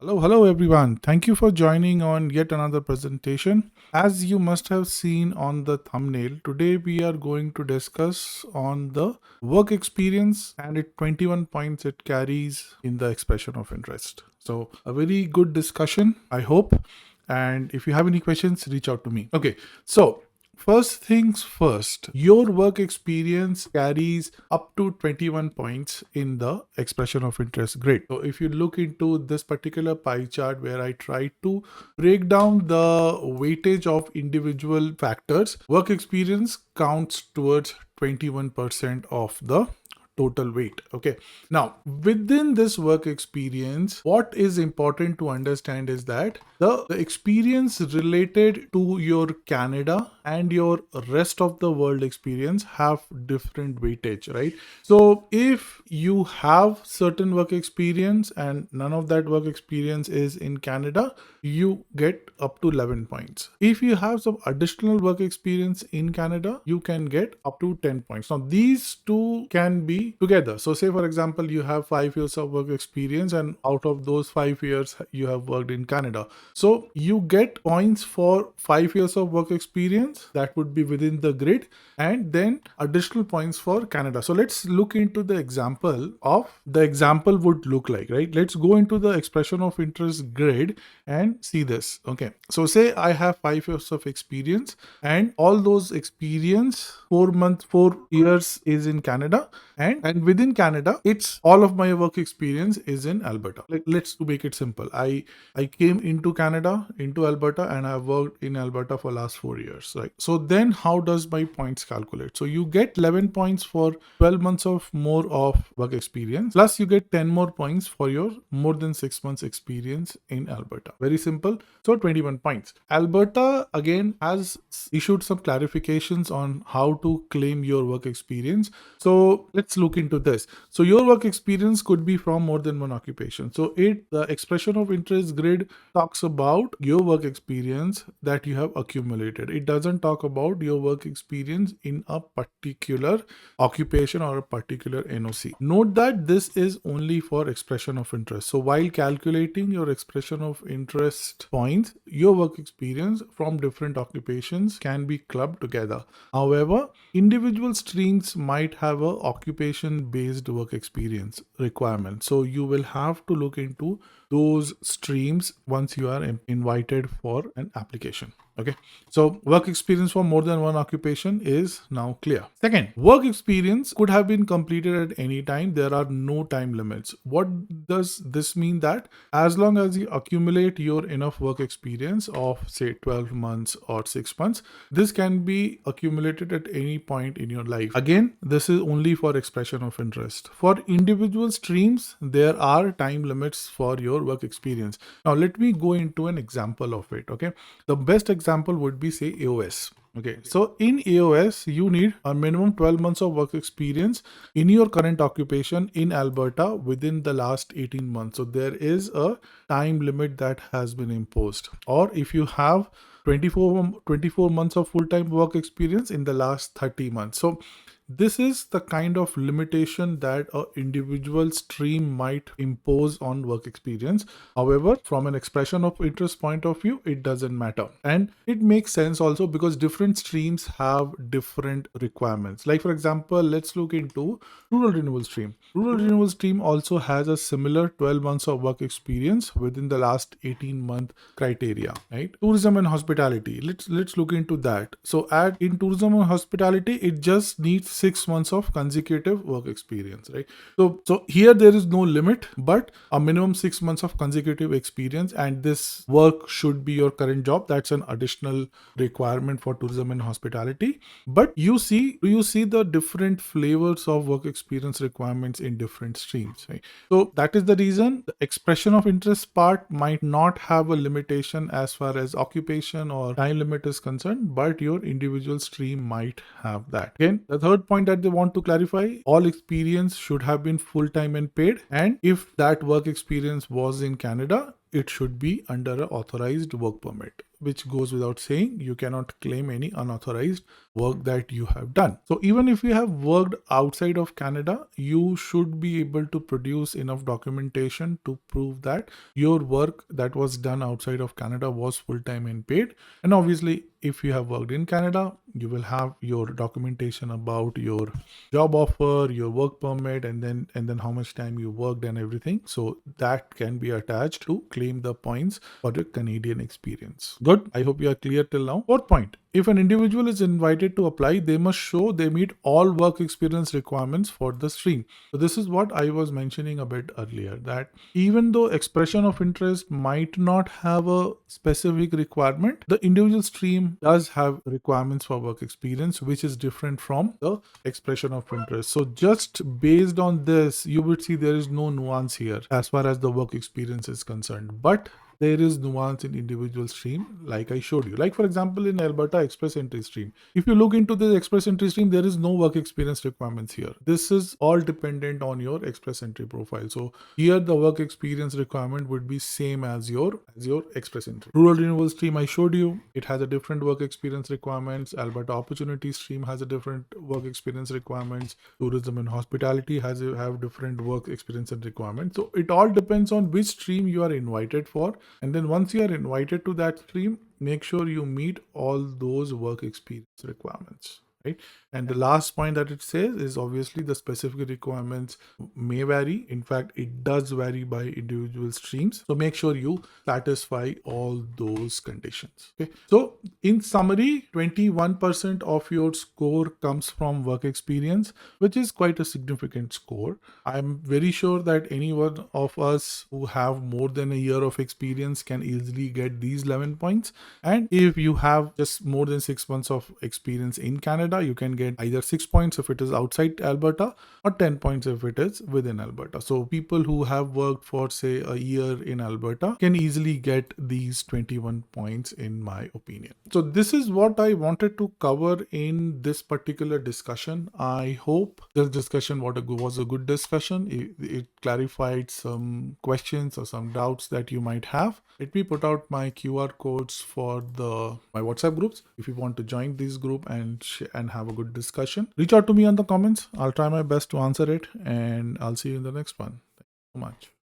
Hello everyone. Thank you for joining on yet another presentation. As you must have seen on the thumbnail, today we are going to discuss on the work experience and it 21 points it carries in the expression of interest. So a very good discussion, I hope. And if you have any questions, reach out to me. Okay, so first things first, your work experience carries up to 21 points in the expression of interest grid. So if you look into this particular pie chart where I try to break down the weightage of individual factors, work experience counts towards 21% of the total weight. Okay, now within this work experience, what is important to understand is that the experience related to your Canada and your rest of the world experience have different weightage, right? So if you have certain work experience and none of that work experience is in Canada, you get up to 11 points. If you have some additional work experience in Canada, you can get up to 10 points. Now these two can be together. So say for example, you have 5 years of work experience and out of those 5 years you have worked in Canada. So you get points for 5 years of work experience that would be within the grid and then additional points for Canada. So let's look into the example of the example would look like, right? Let's go into the expression of interest grid and see this. Okay, so say I have 5 years of experience and all those experience 4 years is in Canada and within Canada it's all of my work experience is in Alberta. Like, let's make it simple. I came into Canada, into Alberta, and I've worked in Alberta for last 4 years, right? So then how does my points calculate? So you get 11 points for 12 months of more of work experience, plus you get 10 more points for your more than 6 months experience in Alberta. Very simple. So 21 points. Alberta again has issued some clarifications on how to claim your work experience. So let's look into this. So your work experience could be from more than one occupation. So the expression of interest grid talks about your work experience that you have accumulated. It doesn't talk about your work experience in a particular occupation or a particular NOC. Note that this is only for expression of interest. So while calculating your expression of interest points, your work experience from different occupations can be clubbed together. However, individual streams might have a occupation based work experience requirement. So you will have to look into those streams once you are invited for an application. Okay, so work experience for more than one occupation is now clear. Second, work experience could have been completed at any time. There are no time limits. What does this mean? That as long as you accumulate your enough work experience of say 12 months or 6 months, this can be accumulated at any point in your life. Again, this is only for expression of interest. For individual streams, there are time limits for your work experience. Now let me go into an example of it. Okay, the best example would be say AOS. Okay, so in AOS, you need a minimum 12 months of work experience in your current occupation in Alberta within the last 18 months. So there is a time limit that has been imposed. Or if you have 24 months of full-time work experience in the last 30 months. So this is the kind of limitation that an individual stream might impose on work experience. However, from an expression of interest point of view, it doesn't matter. And it makes sense also because different streams have different requirements. Like for example, let's look into rural renewal stream. Rural renewal stream also has a similar 12 months of work experience within the last 18-month criteria, right? Tourism and hospitality. Let's look into that. So in tourism and hospitality, it just needs 6 months of consecutive work experience, right? So here there is no limit, but a minimum 6 months of consecutive experience, and this work should be your current job. That's an additional requirement for tourism and hospitality. But do you see the different flavors of work experience requirements in different streams, right? So that is the reason the expression of interest part might not have a limitation as far as occupation or time limit is concerned, but your individual stream might have that. Again, the third point that they want to clarify, all experience should have been full-time and paid, and if that work experience was in Canada, it should be under an authorized work permit, which goes without saying. You cannot claim any unauthorized work that you have done. So even if you have worked outside of Canada, you should be able to produce enough documentation to prove that your work that was done outside of Canada was full-time and paid. And obviously, if you have worked in Canada, you will have your documentation about your job offer, your work permit, and then how much time you worked and everything. So that can be attached to claim the points for your Canadian experience. Good. I hope you are clear till now. Fourth point. If an individual is invited to apply, they must show they meet all work experience requirements for the stream. So this is what I was mentioning a bit earlier, that even though expression of interest might not have a specific requirement, the individual stream does have requirements for work experience, which is different from the expression of interest. So just based on this, you would see there is no nuance here as far as the work experience is concerned. But there is nuance in individual stream, like I showed you. Like for example, in Alberta Express Entry stream, if you look into the Express Entry stream, there is no work experience requirements here. This is all dependent on your Express Entry profile. So here the work experience requirement would be same as your Express Entry. Rural renewal stream I showed you, it has a different work experience requirements. Alberta Opportunity stream has a different work experience requirements. Tourism and hospitality have different work experience and requirements. So it all depends on which stream you are invited for. And then once you are invited to that stream, make sure you meet all those work experience requirements, right? And the last point that it says is obviously the specific requirements may vary. In fact, it does vary by individual streams. So make sure you satisfy all those conditions. Okay. So in summary, 21% of your score comes from work experience, which is quite a significant score. I'm very sure that any one of us who have more than a year of experience can easily get these 11 points. And if you have just more than 6 months of experience in Canada, you can get either 6 points if it is outside Alberta or 10 points if it is within Alberta. So people who have worked for say a year in Alberta can easily get these 21 points in my opinion. So this is what I wanted to cover in this particular discussion. I hope this discussion was a good discussion. It clarified some questions or some doubts that you might have. Let me put out my QR codes for my WhatsApp groups. If you want to join this group and have a good discussion, reach out to me on the comments. I'll try my best to answer it, and I'll see you in the next one. Thank you so much.